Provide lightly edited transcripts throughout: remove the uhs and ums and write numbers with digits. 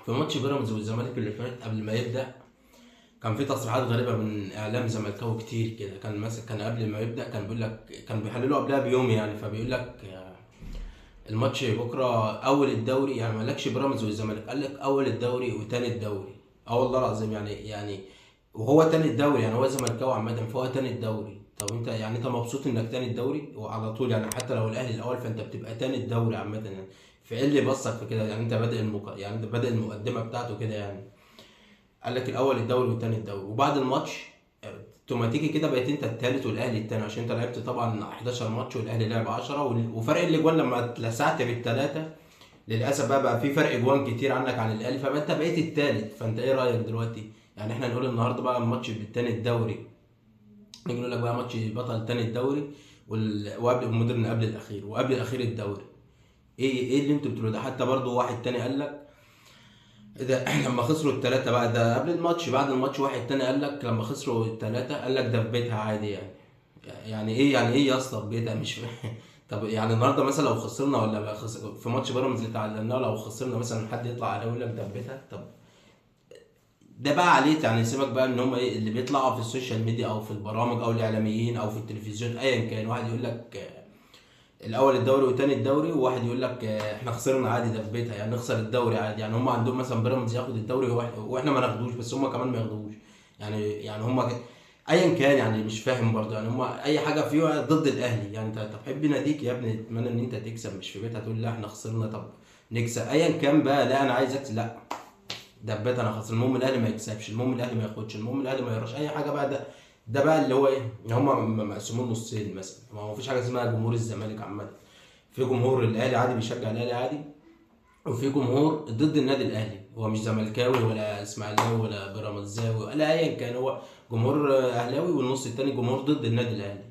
في ماتش بيراميدز والزمالك اللي فات قبل ما يبدا، كان في تصريحات غريبه من اعلام زملكاوي كتير كده. كان قبل ما يبدا كان بيقول لك، كان بيحللوا قبلها بيوم يعني، فبيقول لك الماتش بكره اول الدوري، يعني ما قالكش بيراميدز والزمالك، قال لك اول الدوري وتاني الدوري. اه والله العظيم يعني وهو تاني الدوري، يعني هو زملكاوي عامه فهو تاني الدوري. طب انت يعني انت مبسوط انك تاني الدوري وعلى طول؟ يعني حتى لو الاهلي الاول فانت بتبقى تاني الدوري عامه يعني. فايه اللي بصك في كده؟ يعني انت بادئ يعني انت بادئ المقدمه بتاعته كده يعني. قال لك الاول الدوري والتاني الدوري، وبعد الماتش اوتوماتيكي كده بقيت انت التالت والاهلي التاني، عشان انت لعبت طبعا 11 ماتش والاهلي لعب 10، وفرق الاجوان لما اتلسعت بالثلاثه للاسف بقى في فرق اجوان كتير عنك عن الاهلي، فبقى انت بقيت التالت. فانت ايه رايك دلوقتي؟ يعني احنا نقول النهارده بقى الماتش بالتاني الدوري، نيجي نقول لك بقى ماتش بطل تاني الدوري وقبل مودرن قبل الاخير وقبل الاخير الدوري. ايه اللي انتوا بتقولوا ده؟ حتى برضو واحد تاني قال لك ده لما خسروا الثلاثة بقى، ده قبل الماتش. بعد الماتش واحد تاني قال لك لما خسروا الثلاثة قال لك ده في بيتها عادي يعني. يعني ايه يا اسطى في بيتها؟ مش فاهم. طب يعني النهارده مثلا لو خسرنا ولا بقى في ماتش بيراميدز اللي تعادلناه، لو خسرنا مثلا حد يطلع عليه يقول لك ده في بيتها؟ طب ده بقى عليه يعني. سيبك بقى ان هم ايه اللي بيطلعوا في السوشيال ميديا او في البرامج او الاعلاميين او في التلفزيون ايا كان، واحد يقول لك الاول الدوري وتاني الدوري، وواحد يقول لك احنا خسرنا عادي ده في بيتها، يعني نخسر الدوري عادي. يعني هم عندهم مثلا بيراميدز ياخد الدوري واحنا ما ناخدوش، بس هم كمان ما ياخدوش. يعني هم ايا كان يعني. مش فاهم برضه يعني هم اي حاجه فيها ضد الاهلي. يعني انت طب حب ناديك يا ابني، تتمنى ان انت تكسب، مش في بيتها تقول لا احنا خسرنا. طب نكسب ايا كان بقى، لا انا عايز اكسب، لا ده في بيتها انا خسر، المهم الاهلي ما يكسبش، المهم الاهلي ما ياخدش، المهم الاهلي ما يقراش اي حاجه بقى. ده بقى اللي هو ايه، هم مقسومين نصين مثلا. ما هو مفيش حاجه اسمها جمهور الزمالك عامه. في جمهور الاهلي عادي بيشجع الاهلي عادي، وفي جمهور ضد النادي الاهلي، هو مش زملكاوي ولا اسماعيلاوي ولا بيراميدزاوي ولا ايا كان، هو جمهور اهلاوي، والنص التاني جمهور ضد النادي الاهلي.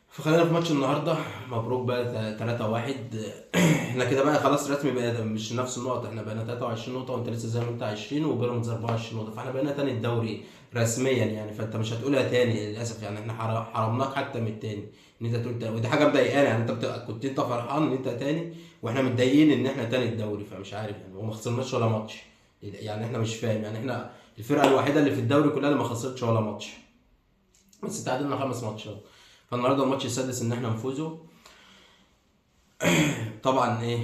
فخلينا في ماتش النهارده. مبروك بقى 3-1. احنا كده بقى خلاص رسمي بقى مش نفس النقط، احنا بقينا 23 نقطه وانت لسه زي ما انت 20 وبيراميدز 24 نقطه، فاحنا بقينا تاني الدوري رسميا يعني. فانت مش هتقولها تاني للاسف يعني. احنا حرمناك حتى من التاني ان انت تقول تاني، ودي حاجه مضايقانا يعني. انت كنت انت فرحان ان انت تاني واحنا متضايقين ان احنا تاني الدوري. فمش عارف يعني، وما خسرناش ولا ماتش. يعني احنا مش فاهم يعني. احنا الفرقه الوحيده اللي في الدوري كلها اللي ما خسرتش ولا ماتش، بس تعادلنا 5 ماتشات. فالنهارده الماتش السادس ان احنا نفوزه. طبعا ايه،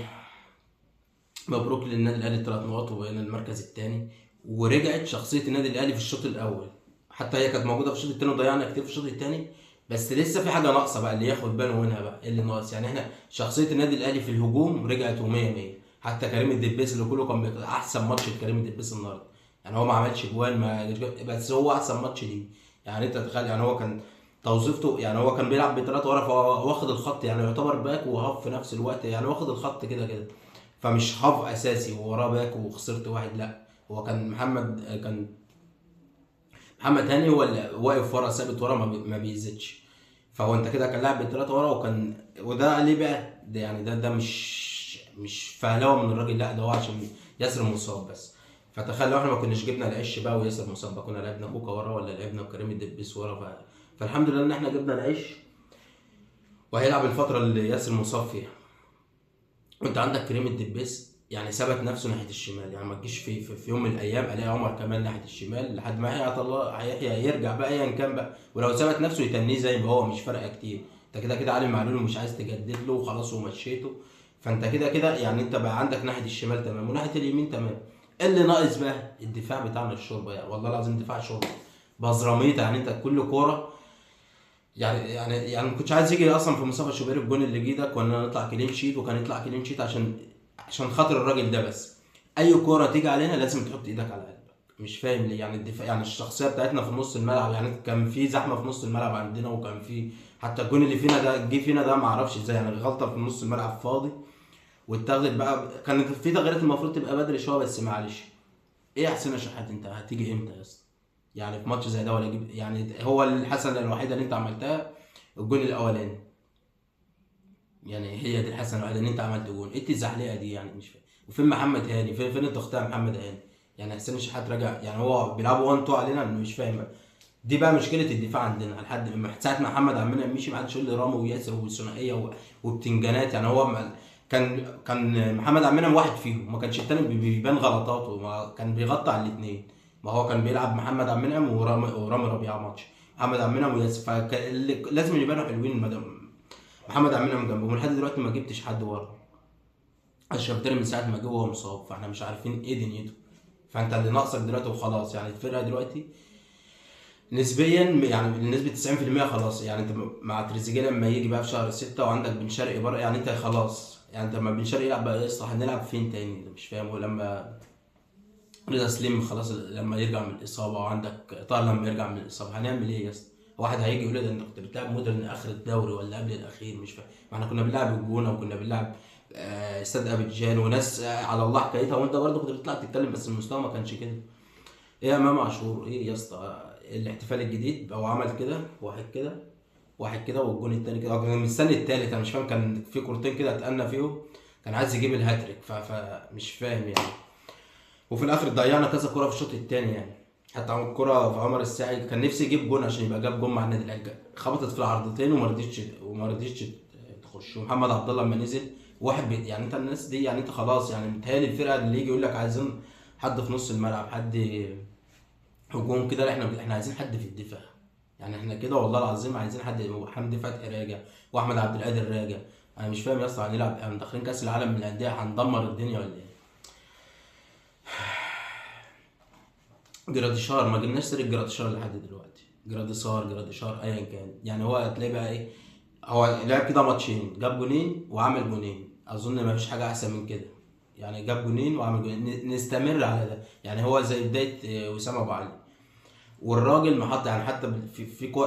مبروك للنادي الاهلي 3 نقط وبقينا المركز الثاني. ورجعت شخصيه النادي الاهلي في الشوط الاول، حتى هي كانت موجوده في الشوط الثاني وضيعنا كتير في الشوط الثاني، بس لسه في حاجه ناقصه بقى اللي ياخد باله منها بقى. ايه اللي ناقص يعني؟ احنا شخصيه النادي الاهلي في الهجوم رجعت و100 100. حتى كريم الدبيس اللي كله كان احسن ماتش لكريم الدبيس النهارده. يعني هو ما عملش جوان بس هو احسن ماتش ليه. يعني انت تخيل، يعني هو كان توظيفته، يعني هو كان بيلعب بثلاثه ورا، فهو واخد الخط يعني، يعتبر باك وهاف في نفس الوقت يعني، واخد الخط كده كده. فمش هاف اساسي ووراه باك وخسرت واحد، لا هو كان محمد هاني هو اللي واقف ورا، ثابت ورا، ما بيزيدش. فهو انت كده كان لاعب بثلاثه ورا، وده ليه بقى؟ ده يعني ده مش فهلوه من الراجل، لا ده هو عشان ياسر مصاب بس. فتخيل لو احنا ما كناش جبنا العش بقى وياسر مصاب بقى، كنا لعبنا كوكا ورا ولا لعبنا بكريم الدبيس ورا. فالحمد لله ان احنا جبنا العش، وهيلعب الفتره اللي ياسر مصاب فيها. وانت عندك كريم الدبيس يعني ثبت نفسه ناحيه الشمال. يعني ما تجيش في يوم من الايام الاقي عمر كمال ناحيه الشمال لحد ما يحيى الله هيحيى يرجع بقى ايا كان بقى، ولو ثبت نفسه يتنيه زي ما هو، مش فارقه كتير. انت كده كده علي معلول ومش عايز تجدد له وخلاص ومشيته. فانت كده كده يعني انت بقى عندك ناحيه الشمال تمام وناحيه اليمين تمام. إيه اللي ناقص بقى؟ الدفاع بتاعنا الشوربه يعني، والله العظيم دفاع شوربه بزراميط. يعني انت كل كوره يعني ما كنتش عايز يجي اصلا في مصطفى شوبير الجون اللي جه كنا نطلع كلين شيت، وكان يطلع كلين شيت عشان خاطر الراجل ده بس. اي كوره تيجي علينا لازم تحط ايدك على قلبك. مش فاهم ليه يعني الدفاع، يعني الشخصيه بتاعتنا في نص الملعب. يعني كان في زحمه في نص الملعب عندنا، وكان في حتى الجون اللي فينا ده جه فينا ده ما اعرفش ازاي يعني، غلطه في نص الملعب فاضي واتاخدت بقى. كانت في تغييرات المفروض تبقى بدري شويه، بس معلش. ايه يا حسين يا شحات، انت هتيجي امتى يا اسطى؟ يعني في ماتش زي ده ولا يجيب يعني؟ هو الحسنه الوحيده اللي انت عملتها الجون الاولاني، يعني هي دي الحسنه الوحيده ان انت عملت جون. ايه الزحليقه دي يعني؟ مش فاهم. وفين محمد هاني؟ فين التغطيه محمد هاني؟ يعني حسين الشحات راجع يعني، هو بيلعبوا 1 2 علينا، مش فاهم بقى. دي بقى مشكله الدفاع عندنا لحد ساعه ما محمد عمنا مشي، ما حدش يقول لي رامي وياسر وثنائيه وبتنجانات. يعني هو كان محمد عبد المنعم واحد فيهم، ما كانش التاني بيبان غلطاته، ما كان بيغطي على الاثنين. ما هو كان بيلعب محمد عبد المنعم ورامي ربيعه ماتش، محمد عبد المنعم وياسر، فلازم يبانوا حلوين. ما دام محمد عبد المنعم جنبهم لحد دلوقتي ما جبتش حد ورا. اشرف داري من ساعه ما جه وهو مصاب، فاحنا مش عارفين ايه دنيته. فانت اللي ناقصك دلوقتي وخلاص، يعني الفرقه دلوقتي نسبيا يعني بنسبه 90% خلاص. يعني انت مع تريزيجيه لما يجي بقى في شهر 6 وعندك بن شرقي بره، يعني انت خلاص. يعني انت لما بن شرقي يلعب بقى يصلح هنلعب فين تاني؟ مش فاهم. ولما رضا سليم خلاص لما يرجع من الاصابه، وعندك طاهر لما يرجع من الاصابه، هنعمل ايه يا اسطى؟ واحد هيجي يقول لي ده انت كنت بتلعب مودرن اخر الدوري ولا قبل الاخير؟ مش فاهم. ما احنا كنا بنلعب الجونه وكنا بنلعب استاد ابيجان وناس على الله حكايتها، وانت برضه كنت بتطلع تتكلم، بس المستوى ما كانش كده. ايه يا امام عاشور؟ ايه يا اسطى الاحتفال الجديد؟ هو عمل كده، واحد كده واحد كده والجون التاني كده، هو كان مستني التالت. انا مش فاهم، كان في كورتين كده اتقلنا فيهم، كان عايز يجيب الهاتريك، فمش فاهم يعني. وفي الاخر ضيعنا كذا كوره في الشوط الثاني يعني. حتى عمل كوره في عمر الساعي كان نفسي يجيب جون عشان يبقى جاب جون مع النادي الاهلي، خبطت في العرضتين وما رضيتش تخش. ومحمد عبد الله لما نزل واحد يعني انت الناس دي، يعني انت خلاص يعني متهيألي الفرقه اللي يجي يقول لك عايزين حد في نص الملعب، حد هجوم كده. لا، احنا عايزين حد في الدفاع. يعني احنا كده والله العظيم عايزين حد. حمدي فتحي راجع واحمد عبد القادر راجع. انا مش فاهم يا اسطى، هنلعب يعني داخلين كاس العالم من الانديه هندمر الدنيا ولا ايه؟ جراديشار ما جبناش سيره جراديشار لحد دلوقتي. جراديشار ايا كان، يعني هو هتلاقي بقى ايه؟ هو لعب كده ماتشين، جاب جونين وعمل جونين، اظن ما فيش حاجه احسن من كده. يعني جاب جونين وعمل جونين، نستمر على ده. يعني هو زي بدايه وسام ابو علي. والراجل محط يعني، حتى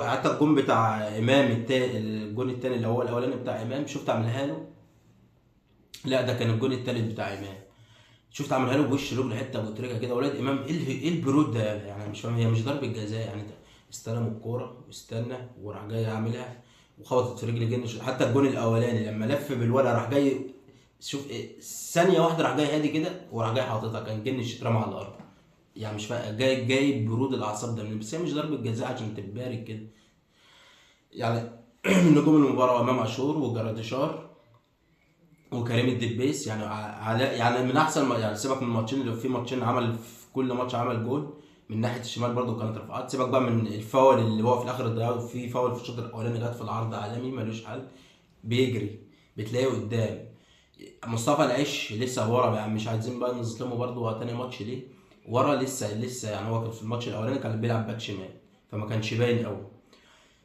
حتى الجون بتاع امام التاني، الجون التاني اللي هو الاولاني بتاع امام، شفت عملها له؟ لا، ده كان الجون التالت بتاع امام. شفت عملها له بوش رجله حته ابو تريكه كده. ولاد امام ايه البرود ده؟ يعني مش فاهم، هي مش ضربه جزاء يعني. انت استلم الكوره واستنى وراح جاي عاملها وخبطت في رجل جن. حتى الجون الاولاني لما لف بالولا راح جاي، شوف إيه، ثانيه واحده راح جاي هادي كده وراح جاي حاططها، كان جنش اترمى على الارض. يعني مش فاهم، جاي برود الاعصاب ده منين؟ بس هي مش ضربه جزاء عشان تبارك كده يعني. من نجوم المباراه امام عاشور وجراديشار وكريم الدبيس. يعني يعني من احسن يعني سيبك من الماتشين اللي في ماتشين عمل في كل ماتش عمل جول من ناحيه الشمال برده كانت رفعات. سيبك بقى من الفاول اللي هو في الاخر ضيعه، في فاول في الشوط الاولاني جت في العرض عالمي ملوش حل، بيجري بتلاقيه قدام. مصطفى العش لسه ورا يعني، مش عايزين بقى نظلمه برده. هو تاني ماتش ليه ورا؟ لسه يعني. هو كان في الماتش الاولاني كان بيلعب باك شمال فما كانش باين قوي،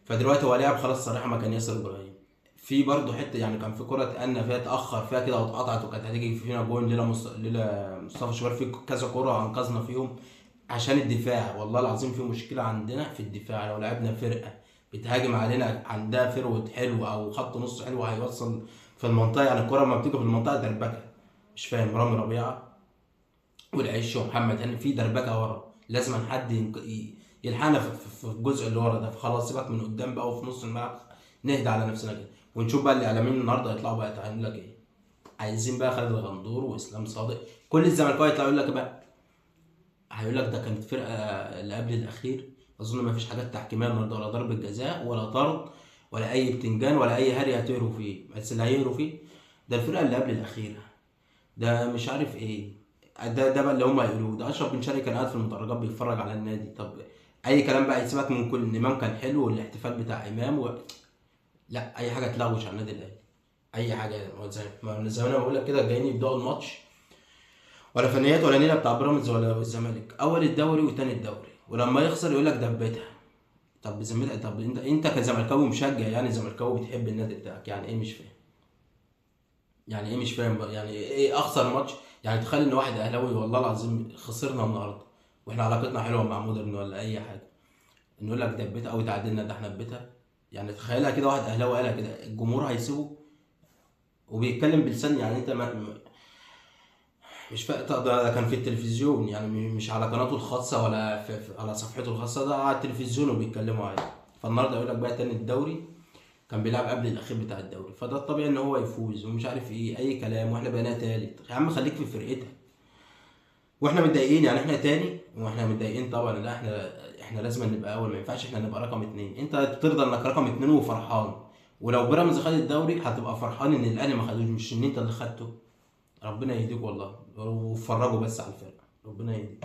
فدلوقتي هو لعب خلاص صراحه مكان ياسر ابراهيم. في برضه حته يعني، كان في كره اتقلنا فيها اتاخر فيها كده واتقطعت وكانت هتيجي فينا جون. ليله مصطفى شوبير في كذا كره انقذنا فيهم عشان الدفاع. والله العظيم في مشكله عندنا في الدفاع. لو لعبنا فرقه بتهاجم علينا عندها فروت حلو او خط نص حلو هيوصل في المنطقه. يعني الكره لما بتيجي في المنطقه دربكه، مش فاهم. رامي ربيعه والعش ومحمد هاني في دربكه ورا، لازم حد يلحقنا في الجزء اللي ورا ده. فخلاص سيبك من قدام بقى، وفي نص الملعب نهدى على نفسنا كده ونشوف بقى الاعلاميين النهارده يطلعوا بقى يقول لك ايه. عايزين بقى خالد الغندور واسلام صادق، كل الزملكاويه يطلعوا يقول لك بقى، هيقول لك ده كانت فرقه اللي قبل الاخير. اظن ما فيش حاجات تحكيميه النهارده، ولا ضربه جزاء ولا طرد ولا اي بتنجان ولا اي هري هتهروا فيه. بس اللي هيهروا فيه ده الفرقه اللي قبل الاخيره، ده مش عارف ايه. ده بقى اللي هم هيقولوه. ده اشرف بن شرقي كان قاعد في المدرجات بيتفرج على النادي. طب اي كلام بقى، يسيبك من كل ان امام كان حلو والاحتفال بتاع امام لا، اي حاجه تلغوش على النادي الاهلي. اي حاجه زي ما انا بقول لك كده، جايين يبداوا الماتش ولا فنيات ولا نيله بتاع بيراميدز ولا الزمالك، اول الدوري وتاني الدوري، ولما يخسر يقول لك دبتها. طب بذمتك، طب انت كزملكاوي مشجع يعني، زملكاوي بتحب النادي بتاعك، يعني ايه مش فاهم؟ يعني ايه مش فاهم بقى؟ يعني ايه اخسر ماتش؟ يعني تخيل ان واحد اهلاوي والله العظيم خسرنا النهارده واحنا علاقتنا حلوه مع مودرن ولا اي حاجه، نقول لك دبيتها او تعادلنا، ده احنا بيتها. يعني تخيلها كده، واحد اهلاوي قالها كده، الجمهور هيسيبه وبيتكلم بلسان يعني انت مش فاهم. ده كان في التلفزيون يعني، مش على قناته الخاصه ولا على صفحته الخاصه، ده على التلفزيون وبيتكلموا عادي. فالنهارده يقول لك بقى تاني الدوري، كان بيلعب قبل الاخير بتاع الدوري، فده الطبيعي ان هو يفوز ومش عارف ايه اي كلام، واحنا بقينا تالت. يا عم خليك في فرقتك، واحنا متضايقين يعني. احنا تاني واحنا متضايقين طبعا. لا، احنا لازم نبقى اول، ما ينفعش احنا نبقى رقم اتنين. انت ترضى انك رقم اتنين وفرحان ولو بيراميدز خد الدوري هتبقى فرحان ان الاهلي ما خدوش، مش ان انت اللي خدته. ربنا يهديك والله، وفرجوا بس على الفرقه، ربنا يهديك.